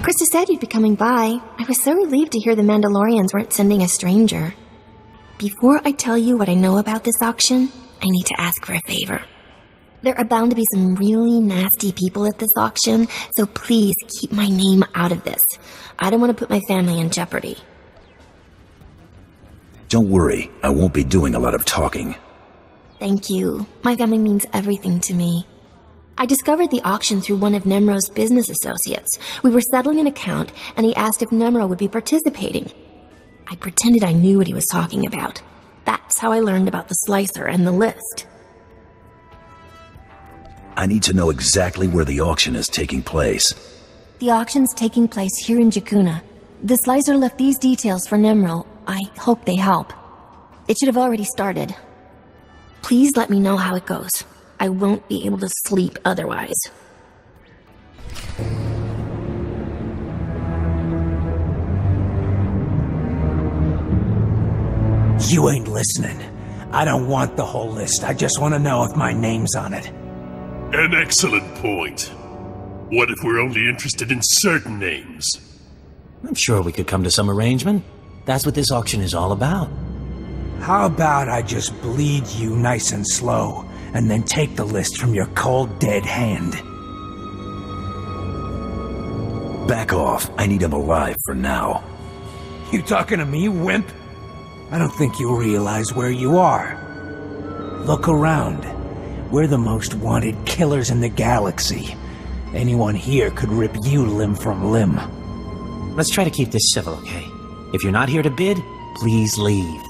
Krista said you'd be coming by. I was so relieved to hear the Mandalorians weren't sending a stranger. Before I tell you what I know about this auction, I need to ask for a favor. There are bound to be some really nasty people at this auction, so please keep my name out of this. I don't want to put my family in jeopardy. Don't worry, I won't be doing a lot of talking. Thank you. My family means everything to me. I discovered the auction through one of Nemro's business associates. We were settling an account, and he asked if Nemro would be participating. I pretended I knew what he was talking about. That's how I learned about the slicer and the list. I need to know exactly where the auction is taking place. The auction's taking place here in Jakuna. The slicer left these details for Nemro. I hope they help. It should have already started. Please let me know how it goes. I won't be able to sleep otherwise. You ain't listening. I don't want the whole list. I just want to know if my name's on it. An excellent point. What if we're only interested in certain names? I'm sure we could come to some arrangement. That's what this auction is all about. How about I just bleed you nice and slow, and then take the list from your cold, dead hand? Back off. I need him alive for now. You talking to me, wimp? I don't think you realize where you are. Look around. We're the most wanted killers in the galaxy. Anyone here could rip you limb from limb. Let's try to keep this civil, okay? If you're not here to bid, please leave.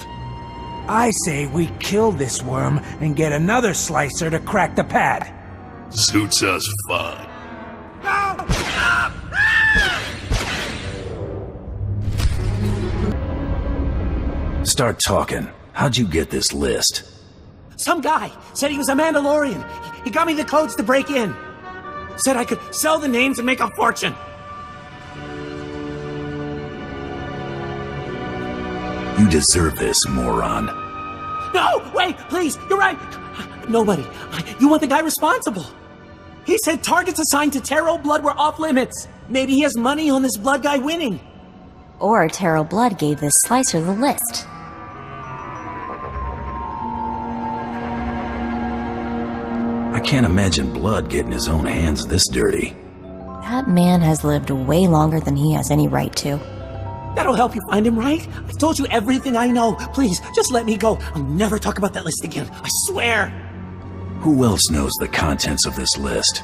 I say we kill this worm and get another slicer to crack the pad. Suits us fine. Start talking. How'd you get this list? Some guy said he was a Mandalorian. He got me the codes to break in. Said I could sell the names and make a fortune. You deserve this, moron. No! Wait, please! You're right! Nobody. You want the guy responsible. He said targets assigned to Taro Blood were off limits. Maybe he has money on this Blood guy winning. Or Taro Blood gave this slicer the list. I can't imagine Blood getting his own hands this dirty. That man has lived way longer than he has any right to. That'll help you find him, right? I've told you everything I know. Please, just let me go. I'll never talk about that list again. I swear. Who else knows the contents of this list?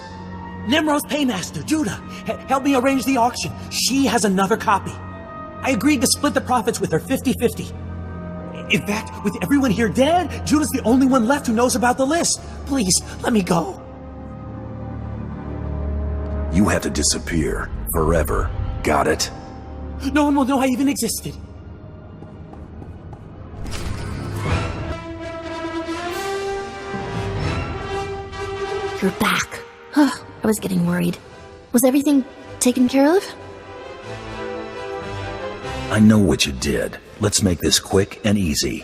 Nemro's paymaster, Judah. Help me arrange the auction. She has another copy. I agreed to split the profits with her 50-50. In fact, with everyone here dead, Judah's the only one left who knows about the list. Please, let me go. You have to disappear. Forever. Got it? No one will know I even existed. You're back. I was getting worried. Was everything taken care of? I know what you did. Let's make this quick and easy.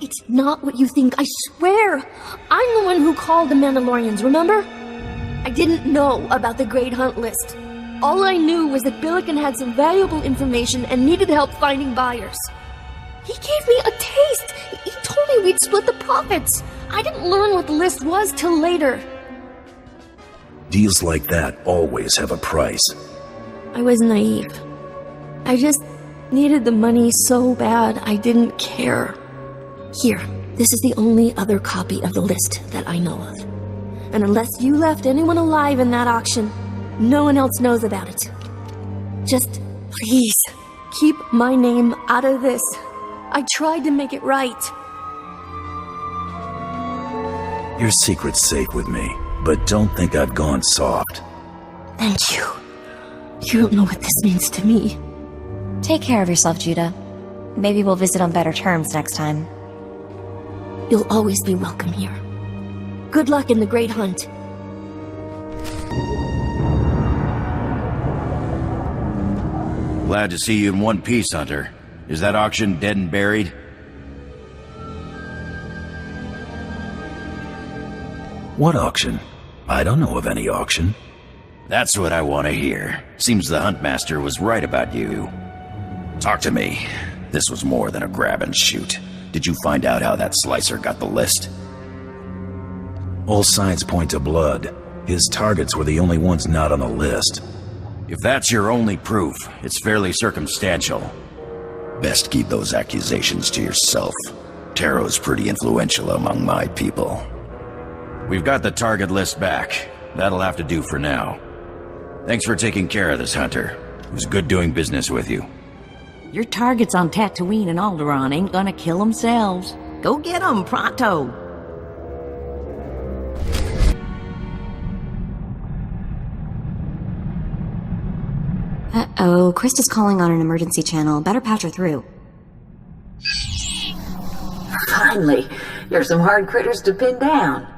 It's not what you think, I swear! I'm the one who called the Mandalorians, remember? I didn't know about the Great Hunt list. All I knew was that Billiken had some valuable information and needed help finding buyers. He gave me a taste! He told me we'd split the profits! I didn't learn what the list was till later. Deals like that always have a price. I was naive. I just needed the money so bad I didn't care. Here, this is the only other copy of the list that I know of. And unless you left anyone alive in that auction, no one else knows about it. Just, please, keep my name out of this. I tried to make it right. Your secret's safe with me, but don't think I've gone soft. Thank you. You don't know what this means to me. Take care of yourself, Judah. Maybe we'll visit on better terms next time. You'll always be welcome here. Good luck in the Great Hunt. Glad to see you in one piece, Hunter. Is that auction dead and buried? What auction? I don't know of any auction. That's what I want to hear. Seems the Huntmaster was right about you. Talk to me. This was more than a grab and shoot. Did you find out how that slicer got the list? All signs point to blood. His targets were the only ones not on the list. If that's your only proof, it's fairly circumstantial. Best keep those accusations to yourself. Taro's pretty influential among my people. We've got the target list back. That'll have to do for now. Thanks for taking care of this, Hunter. It was good doing business with you. Your targets on Tatooine and Alderaan ain't gonna kill themselves. Go get 'em, pronto! Uh-oh, Krista's calling on an emergency channel. Better patch her through. Finally, you're some hard critters to pin down.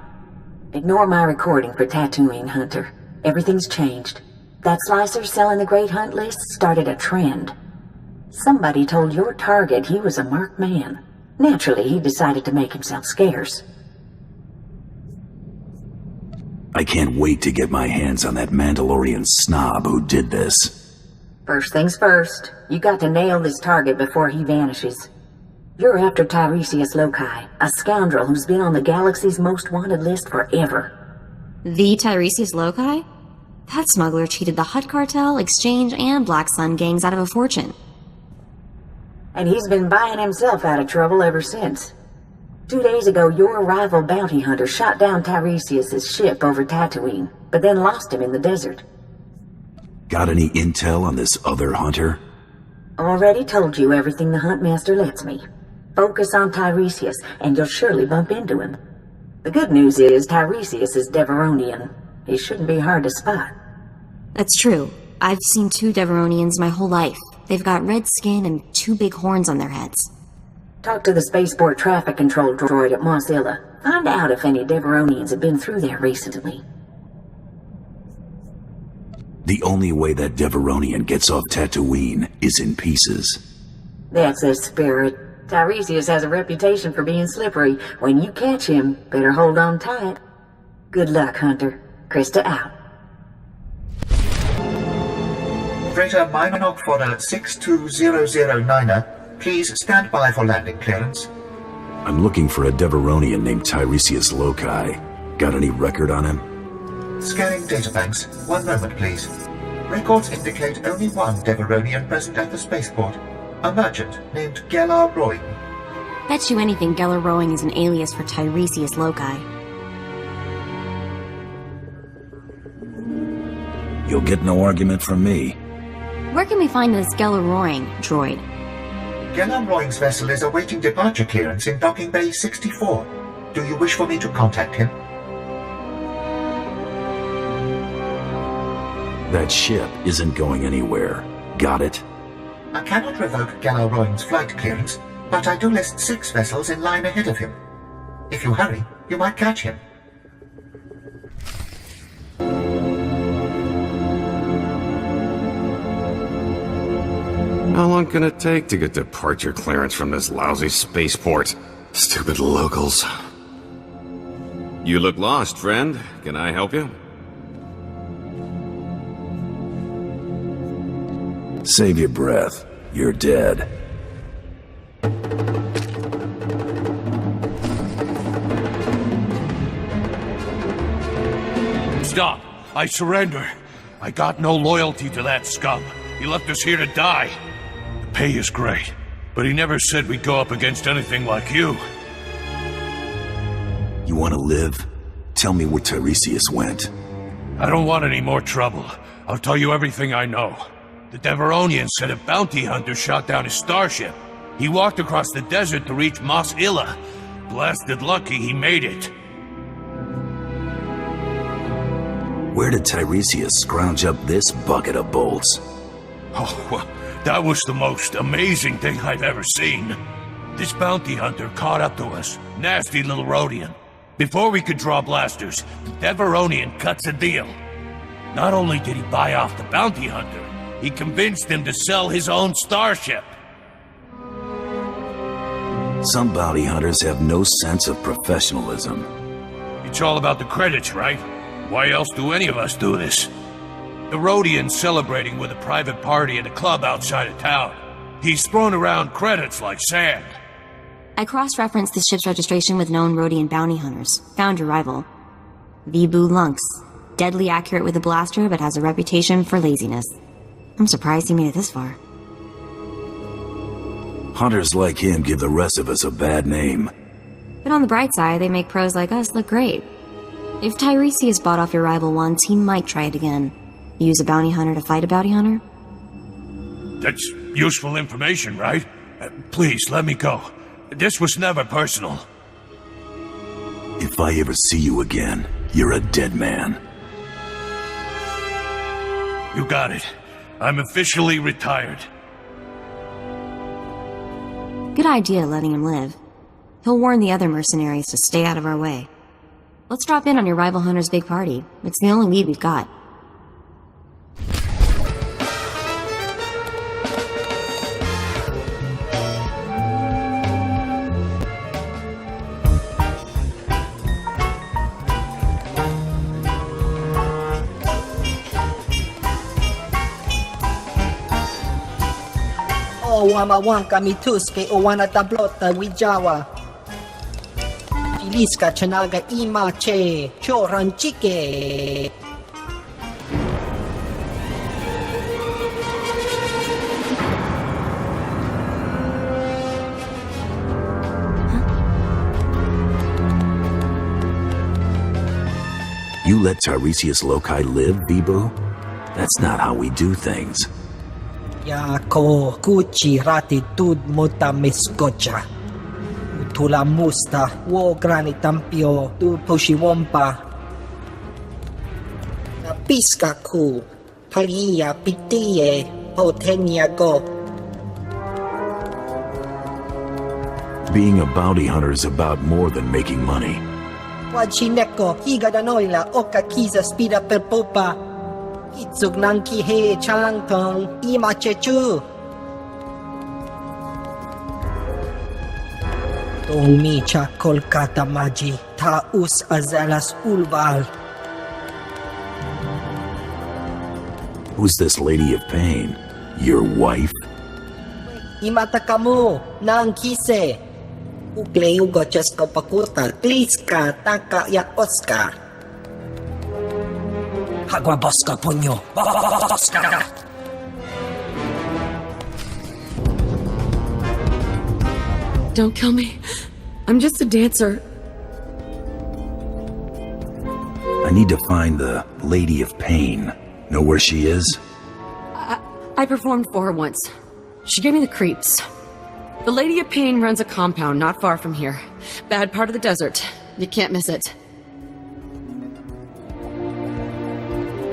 Ignore my recording for Tatooine, Hunter. Everything's changed. That slicer selling the Great Hunt list started a trend. Somebody told your target he was a marked man. Naturally, he decided to make himself scarce. I can't wait to get my hands on that Mandalorian snob who did this. First things first, you got to nail this target before he vanishes. You're after Tiresias Loci, a scoundrel who's been on the galaxy's most wanted list forever. The Tiresias Loci? That smuggler cheated the Hutt Cartel, Exchange, and Black Sun gangs out of a fortune. And he's been buying himself out of trouble ever since. 2 days ago, your rival bounty hunter shot down Tiresias' ship over Tatooine, but then lost him in the desert. Got any intel on this other hunter? Already told you everything the Huntmaster lets me. Focus on Tiresias, and you'll surely bump into him. The good news is Tiresias is Deveronian. He shouldn't be hard to spot. That's true. I've seen 2 Deveronians my whole life. They've got red skin and 2 big horns on their heads. Talk to the spaceport traffic control droid at Mos Illa. Find out if any Deveronians have been through there recently. The only way that Deveronian gets off Tatooine is in pieces. That's the spirit. Tiresias has a reputation for being slippery. When you catch him, better hold on tight. Good luck, Hunter. Krista out. Freighter Minoc for 62009er. Please stand by for landing clearance. I'm looking for a Deveronian named Tiresias Loci. Got any record on him? Scanning databanks. 1 moment, please. Records indicate only one Deveronian present at the spaceport. A merchant named Gellar Roy. Bet you anything Gellar Rowing is an alias for Tiresias Loci. You'll get no argument from me. Where can we find this Gellar Roaring droid? Gellar Roy's vessel is awaiting departure clearance in Docking Bay 64. Do you wish for me to contact him? That ship isn't going anywhere. Got it? I cannot revoke Gellar Roy's flight clearance, but I do list 6 vessels in line ahead of him. If you hurry, you might catch him. How long can it take to get departure clearance from this lousy spaceport? Stupid locals. You look lost, friend. Can I help you? Save your breath. You're dead. Stop! I surrender. I got no loyalty to that scum. He left us here to die. The pay is great, but he never said we'd go up against anything like you. You want to live? Tell me where Tiresias went. I don't want any more trouble. I'll tell you everything I know. The Deveronian said a bounty hunter shot down his starship. He walked across the desert to reach Mos Illa. Blasted lucky he made it. Where did Tiresias scrounge up this bucket of bolts? Oh, well, that was the most amazing thing I've ever seen. This bounty hunter caught up to us. Nasty little Rhodian. Before we could draw blasters, the Deveronian cuts a deal. Not only did he buy off the bounty hunter, he convinced him to sell his own starship. Some bounty hunters have no sense of professionalism. It's all about the credits, right? Why else do any of us do this? The Rhodian's celebrating with a private party at a club outside of town. He's thrown around credits like sand. I cross-referenced the ship's registration with known Rhodian bounty hunters. Found your rival. Vibu Lunx. Deadly accurate with a blaster, but has a reputation for laziness. I'm surprised he made it this far. Hunters like him give the rest of us a bad name. But on the bright side, they make pros like us look great. If Tiresias bought off your rival once, he might try it again. Use a bounty hunter to fight a bounty hunter? That's useful information, right? Please, let me go. This was never personal. If I ever see you again, you're a dead man. You got it. I'm officially retired. Good idea letting him live. He'll warn the other mercenaries to stay out of our way. Let's drop in on your rival hunter's big party. It's the only lead we've got. Ołamawanka mituske owana tablota wijawa. Filiska chanaga imache choranchike. You let Tiresias Loci live, Vibu? That's not how we do things. Yako kuchi ratitud muta miskocha. Utula musta wo granitampio tu pushiwompa. Napiska ku palia pitie potenia go. Being a bounty hunter is about more than making money. Wachineko higa danoila oka kiza spida per popa. Itsug nangki he changtong imachechu. Tong micha Kolkata maji taus azalas ulval. Who's this lady of pain? Your wife? Imata kamu nang kise. Ukleu gochas kapakuta kliska taka yak Oscar. Hagwa boska punyo. Boska. Don't kill me. I'm just a dancer. I need to find the Lady of Pain. Know where she is? I performed for her once. She gave me the creeps. The Lady of Pain runs a compound not far from here. Bad part of the desert. You can't miss it.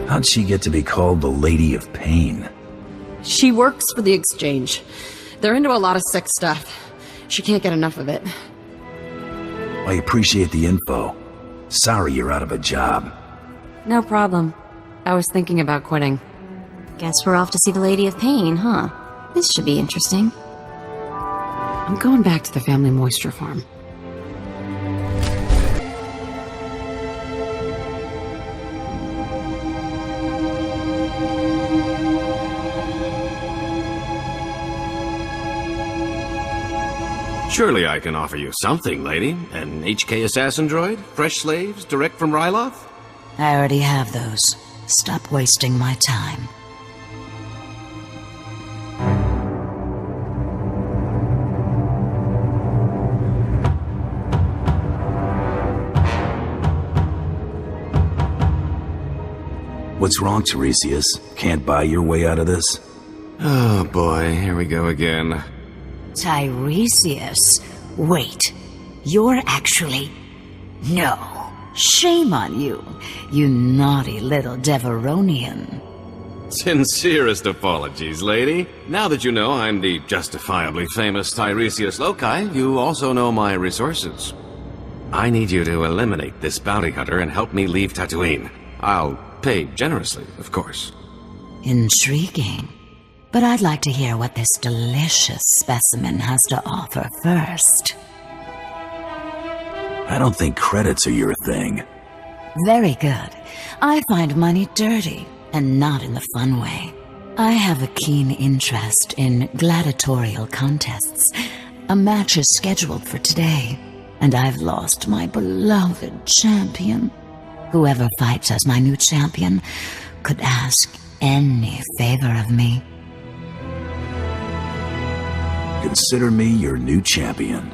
How'd she get to be called the Lady of Pain? She works for the exchange. They're into a lot of sick stuff. She can't get enough of it. I appreciate the info. Sorry you're out of a job. No problem. I was thinking about quitting. Guess we're off to see the Lady of Pain, huh? This should be interesting. I'm going back to the family moisture farm. Surely I can offer you something, lady. An HK assassin droid? Fresh slaves, direct from Ryloth? I already have those. Stop wasting my time. What's wrong, Tiresias? Can't buy your way out of this? Oh boy, here we go again. Tiresias? Wait. You're actually... No. Shame on you, you naughty little Deveronian. Sincerest apologies, lady. Now that you know I'm the justifiably famous Tiresias Loci, you also know my resources. I need you to eliminate this bounty hunter and help me leave Tatooine. I'll pay generously, of course. Intriguing. But I'd like to hear what this delicious specimen has to offer first. I don't think credits are your thing. Very good. I find money dirty, and not in the fun way. I have a keen interest in gladiatorial contests. A match is scheduled for today, and I've lost my beloved champion. Whoever fights as my new champion could ask any favor of me. Consider me your new champion.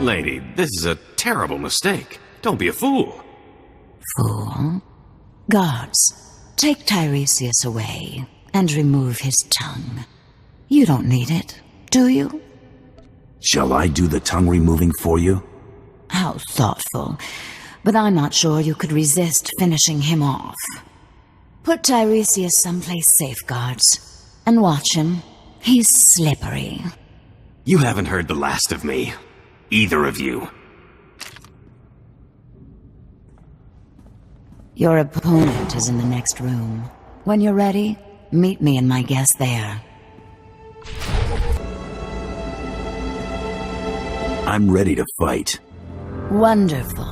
Lady, this is a terrible mistake. Don't be a fool. Fool? Guards, take Tiresias away and remove his tongue. You don't need it, do you? Shall I do the tongue removing for you? How thoughtful. But I'm not sure you could resist finishing him off. Put Tiresias someplace safe, guards, and watch him. He's slippery. You haven't heard the last of me. Either of you. Your opponent is in the next room. When you're ready, meet me and my guest there. I'm ready to fight. Wonderful.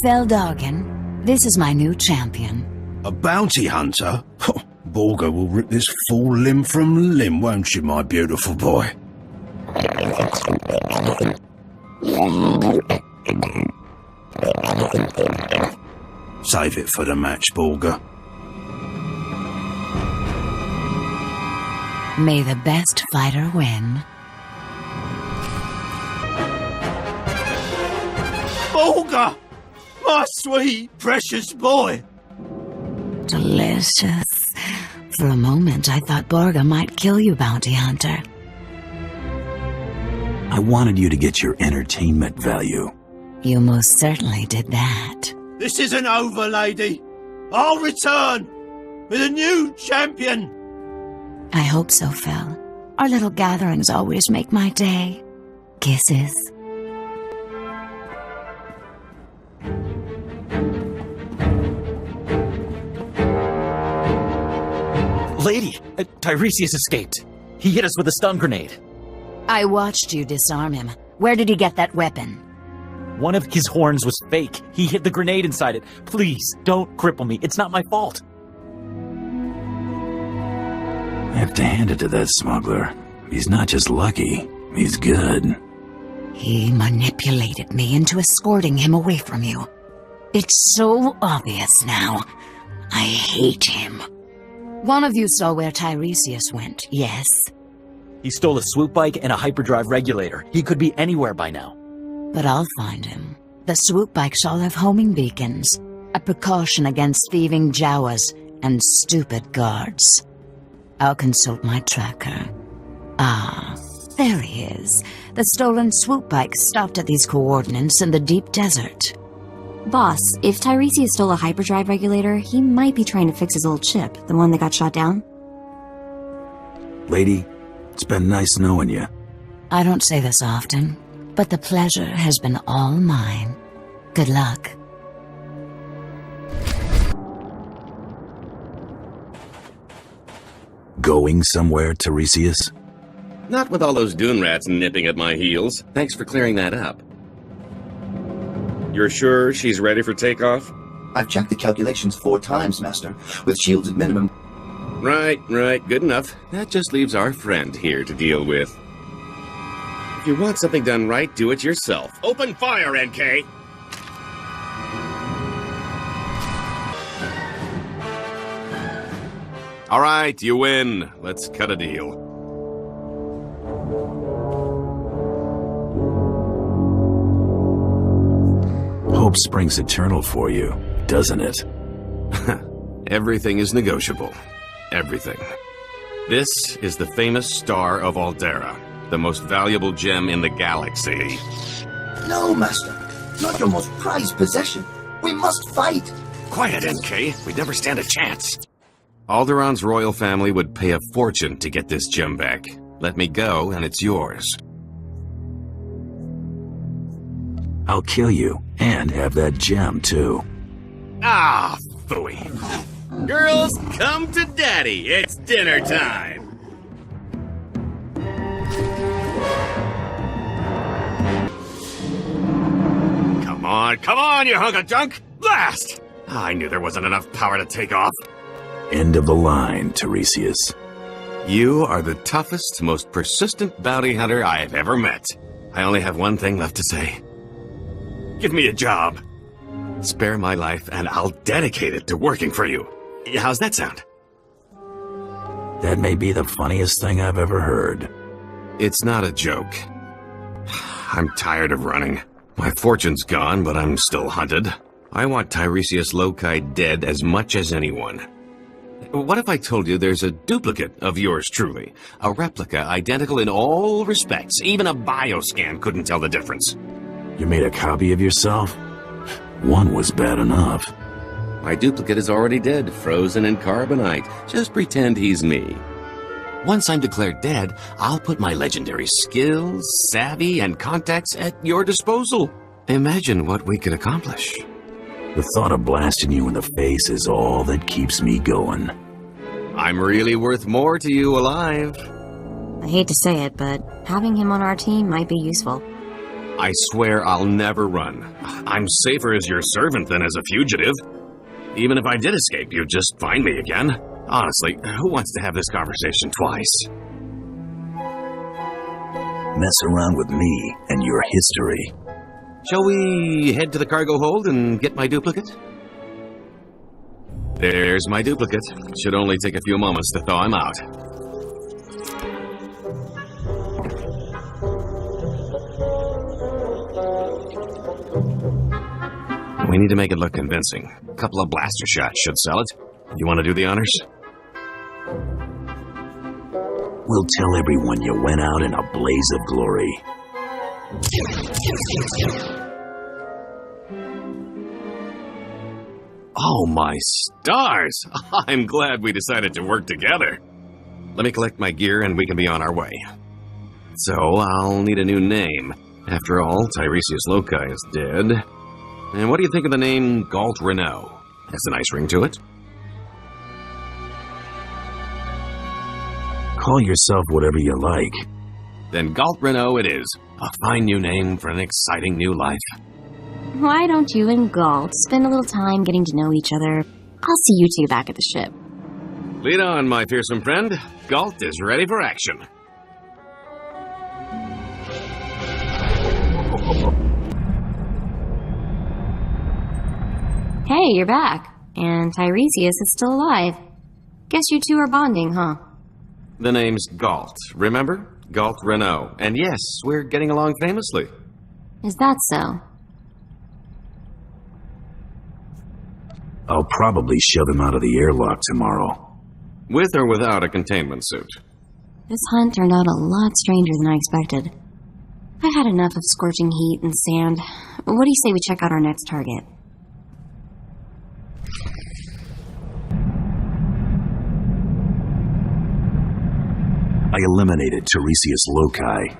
Feldargen, this is my new champion. A bounty hunter? Borga will rip this fool limb from limb, won't you, my beautiful boy? Save it for the match, Borga. May the best fighter win. Borga! My sweet, precious boy! Delicious. For a moment, I thought Borga might kill you, bounty hunter. I wanted you to get your entertainment value. You most certainly did that. This isn't over, lady. I'll return with a new champion. I hope so, Phil. Our little gatherings always make my day. Kisses. Lady, Tiresias escaped. He hit us with a stun grenade. I watched you disarm him. Where did he get that weapon? One of his horns was fake. He hid the grenade inside it. Please, don't cripple me. It's not my fault. I have to hand it to that smuggler. He's not just lucky, he's good. He manipulated me into escorting him away from you. It's so obvious now. I hate him. One of you saw where Tiresias went, yes? He stole a swoop bike and a hyperdrive regulator. He could be anywhere by now. But I'll find him. The swoop bikes all have homing beacons, a precaution against thieving Jawas and stupid guards. I'll consult my tracker. Ah, there he is. The stolen swoop bike stopped at these coordinates in the deep desert. Boss, if Tiresias stole a hyperdrive regulator, he might be trying to fix his old ship, the one that got shot down. Lady, it's been nice knowing you. I don't say this often, but the pleasure has been all mine. Good luck. Going somewhere, Tiresias? Not with all those dune rats nipping at my heels. Thanks for clearing that up. You're sure she's ready for takeoff? I've checked the calculations 4 times, Master, with shields at minimum. Right, good enough. That just leaves our friend here to deal with. If you want something done right, do it yourself. Open fire, NK! All right, you win. Let's cut a deal. Hope springs eternal for you, doesn't it? Everything is negotiable. Everything. This is the famous Star of Aldera, the most valuable gem in the galaxy. No, Master. Not your most prized possession. We must fight. Quiet, NK. We'd never stand a chance. Alderon's royal family would pay a fortune to get this gem back. Let me go, and it's yours. I'll kill you, and have that gem, too. Ah, phooey. Girls, come to Daddy. It's dinner time. Come on, you hunk of junk! Blast! I knew there wasn't enough power to take off. End of the line, Tiresias. You are the toughest, most persistent bounty hunter I have ever met. I only have one thing left to say. Give me a job. Spare my life, and I'll dedicate it to working for you. How's that sound? That may be the funniest thing I've ever heard. It's not a joke. I'm tired of running. My fortune's gone, but I'm still hunted. I want Tiresias Loci dead as much as anyone. What if I told you there's a duplicate of yours truly? A replica identical in all respects. Even a bioscan couldn't tell the difference. You made a copy of yourself? One was bad enough. My duplicate is already dead, frozen in carbonite. Just pretend he's me. Once I'm declared dead, I'll put my legendary skills, savvy, and contacts at your disposal. Imagine what we could accomplish. The thought of blasting you in the face is all that keeps me going. I'm really worth more to you alive. I hate to say it, but having him on our team might be useful. I swear I'll never run. I'm safer as your servant than as a fugitive. Even if I did escape, you'd just find me again. Honestly, who wants to have this conversation twice? Mess around with me and your history. Shall we head to the cargo hold and get my duplicate? There's my duplicate. Should only take a few moments to thaw him out. We need to make it look convincing. A couple of blaster shots should sell it. You want to do the honors? We'll tell everyone you went out in a blaze of glory. Oh my stars! I'm glad we decided to work together. Let me collect my gear and we can be on our way. So, I'll need a new name. After all, Tiresias Loci is dead. And what do you think of the name Galt Renault? Has a nice ring to it. Call yourself whatever you like. Then Galt Renault it is. A fine new name for an exciting new life. Why don't you and Galt spend a little time getting to know each other? I'll see you two back at the ship. Lead on, my fearsome friend. Galt is ready for action. Hey, you're back. And Tiresias is still alive. Guess you two are bonding, huh? The name's Galt, remember? Galt Renault. And yes, we're getting along famously. Is that so? I'll probably shove him out of the airlock tomorrow. With or without a containment suit? This hunt turned out a lot stranger than I expected. I've had enough of scorching heat and sand. What do you say we check out our next target? I eliminated Tiresias Loci.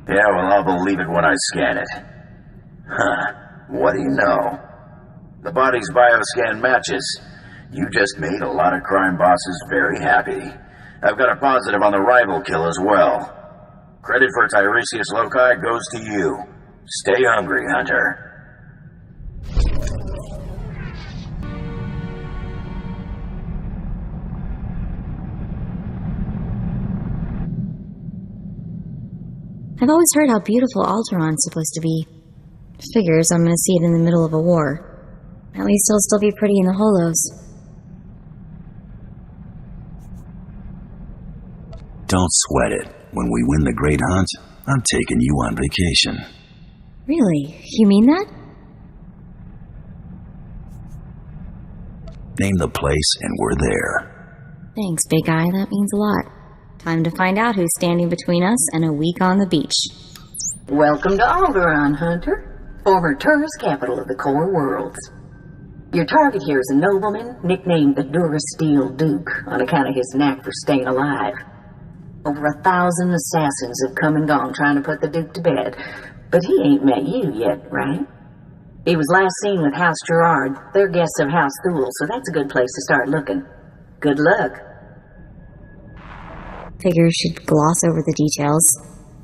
Yeah, well, I'll believe it when I scan it. Huh. What do you know? The body's bioscan matches. You just made a lot of crime bosses very happy. I've got a positive on the rival kill as well. Credit for Tiresias Loci goes to you. Stay hungry, Hunter. I've always heard how beautiful Alteron's supposed to be. Figures I'm gonna see it in the middle of a war. At least it'll still be pretty in the holos. Don't sweat it. When we win the Great Hunt, I'm taking you on vacation. Really? You mean that? Name the place and we're there. Thanks, big guy. That means a lot. Time to find out who's standing between us and a week on the beach. Welcome to Alderaan, Hunter, former tourist capital of the core worlds. Your target here is a nobleman nicknamed the Durasteel Duke on account of his knack for staying alive. Over 1,000 assassins have come and gone trying to put the Duke to bed, but he ain't met you yet, right? He was last seen with House Gerard. They're guests of House Thule, so that's a good place to start looking. Good luck. Figure she'd gloss over the details.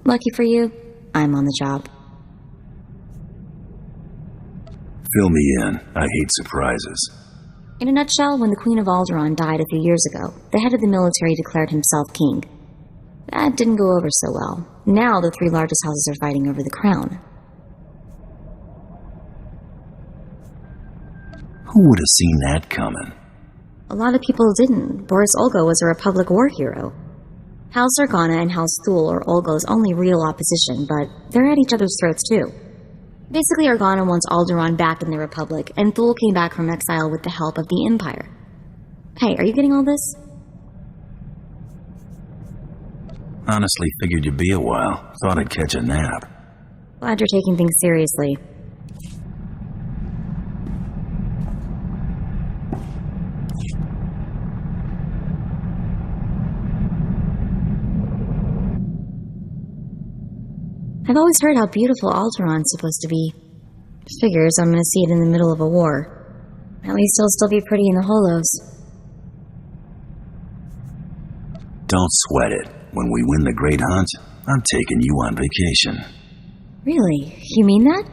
Lucky for you, I'm on the job. Fill me in. I hate surprises. In a nutshell, when the Queen of Alderaan died a few years ago, the head of the military declared himself king. That didn't go over so well. Now the three largest houses are fighting over the crown. Who would have seen that coming? A lot of people didn't. Boris Olga was a Republic war hero. House Organa and House Thule are Olga's only real opposition, but they're at each other's throats too. Basically, Organa wants Alderaan back in the Republic, and Thule came back from exile with the help of the Empire. Hey, are you getting all this? Honestly, figured you'd be a while. Thought I'd catch a nap. Glad you're taking things seriously. I've always heard how beautiful Alderaan's supposed to be. Figures I'm gonna see it in the middle of a war. At least it'll still be pretty in the Holos. Don't sweat it. When we win the Great Hunt, I'm taking you on vacation. Really? You mean that?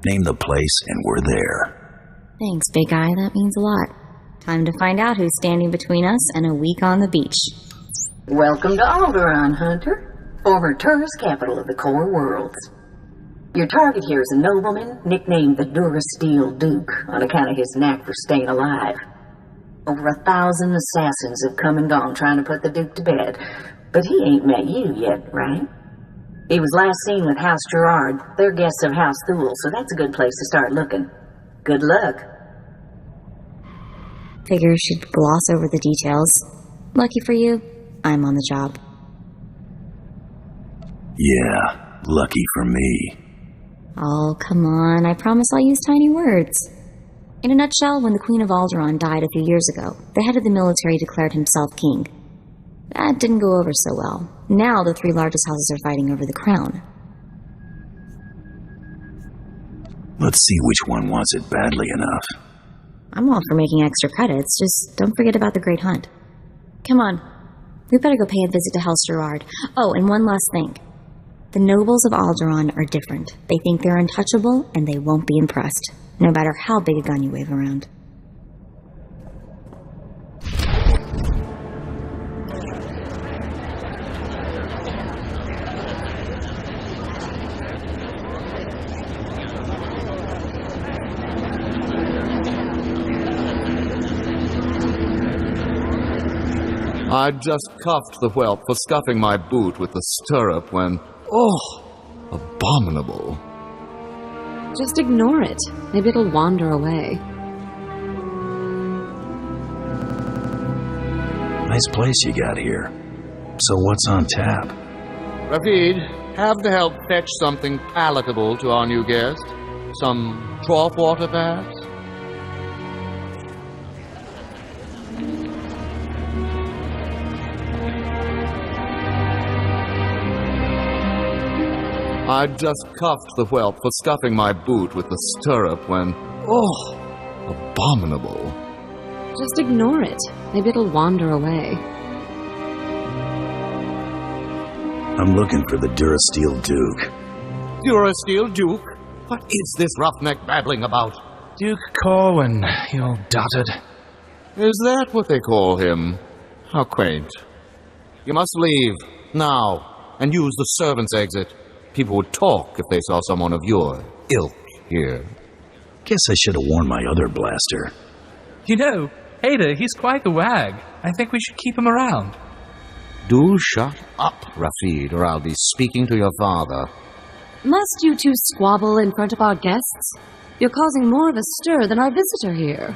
Name the place and we're there. Thanks, big guy. That means a lot. Time to find out who's standing between us and a week on the beach. Welcome to Alderaan, Hunter, former tourist capital of the core worlds. Your target here is a nobleman nicknamed the Durasteel Duke on account of his knack for staying alive. Over 1,000 assassins have come and gone trying to put the Duke to bed, but he ain't met you yet, right? He was last seen with House Gerard. They're guests of House Thule, so that's a good place to start looking. Good luck. Figure she'd gloss over the details. Lucky for you, I'm on the job. Yeah, lucky for me. Oh, come on. I promise I'll use tiny words. In a nutshell, when the Queen of Alderaan died a few years ago, the head of the military declared himself king. That didn't go over so well. Now the three largest houses are fighting over the crown. Let's see which one wants it badly enough. I'm all for making extra credits, just don't forget about the Great Hunt. Come on, we better go pay a visit to House Gerard. Oh, and one last thing. The nobles of Alderaan are different. They think they're untouchable, and they won't be impressed, no matter how big a gun you wave around. I'd just cuffed the whelp for scuffing my boot with the stirrup when... Oh, abominable. Just ignore it. Maybe it'll wander away. Nice place you got here. So what's on tap? Rafid, have the help fetch something palatable to our new guest. Some trough water, perhaps? I'd just cuffed the whelp for scuffing my boot with the stirrup when... Oh, abominable. Just ignore it. Maybe it'll wander away. I'm looking for the Durasteel Duke. Durasteel Duke? What is this roughneck babbling about? Duke Corwin, you old dotard. Is that what they call him? How quaint. You must leave, now, and use the servants' exit. People would talk if they saw someone of your ilk here. Guess I should have worn my other blaster. You know, Ada, he's quite the wag. I think we should keep him around. Do shut up, Rafid, or I'll be speaking to your father. Must you two squabble in front of our guests? You're causing more of a stir than our visitor here.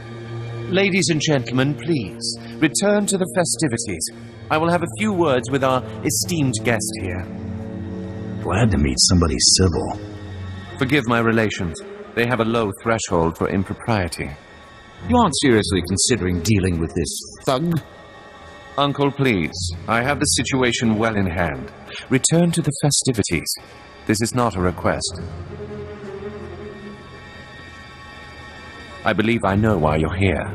Ladies and gentlemen, please, return to the festivities. I will have a few words with our esteemed guest here. Glad to meet somebody civil. Forgive my relations. They have a low threshold for impropriety. You aren't seriously considering dealing with this thug? Uncle, please. I have the situation well in hand. Return to the festivities. This is not a request. I believe I know why you're here,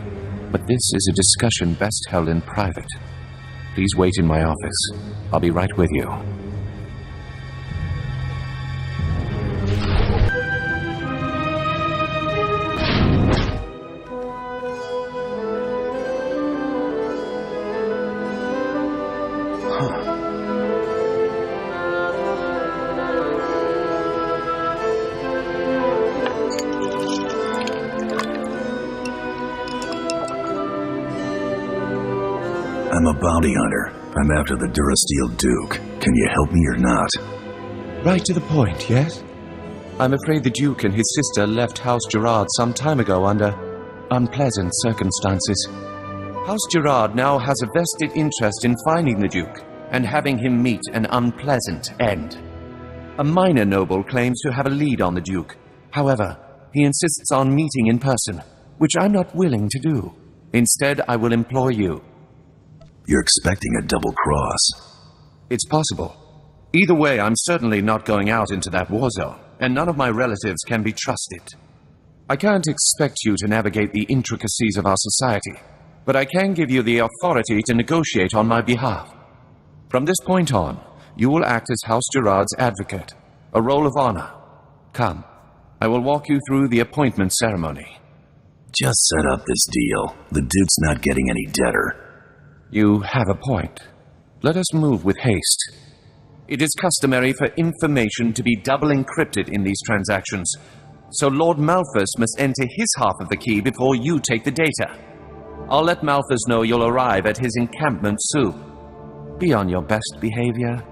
but this is a discussion best held in private. Please wait in my office. I'll be right with you. I'm a bounty hunter. I'm after the Durasteel Duke. Can you help me or not? Right to the point, yes? I'm afraid the Duke and his sister left House Gerard some time ago under unpleasant circumstances. House Gerard now has a vested interest in finding the Duke and having him meet an unpleasant end. A minor noble claims to have a lead on the Duke. However, he insists on meeting in person, which I'm not willing to do. Instead, I will employ you. You're expecting a double cross. It's possible. Either way, I'm certainly not going out into that war zone, and none of my relatives can be trusted. I can't expect you to navigate the intricacies of our society, but I can give you the authority to negotiate on my behalf. From this point on, you will act as House Gerard's advocate, a role of honor. Come, I will walk you through the appointment ceremony. Just set up this deal. The Duke's not getting any deader. You have a point. Let us move with haste. It is customary for information to be double encrypted in these transactions, so Lord Malthus must enter his half of the key before you take the data. I'll let Malthus know you'll arrive at his encampment soon. Be on your best behavior.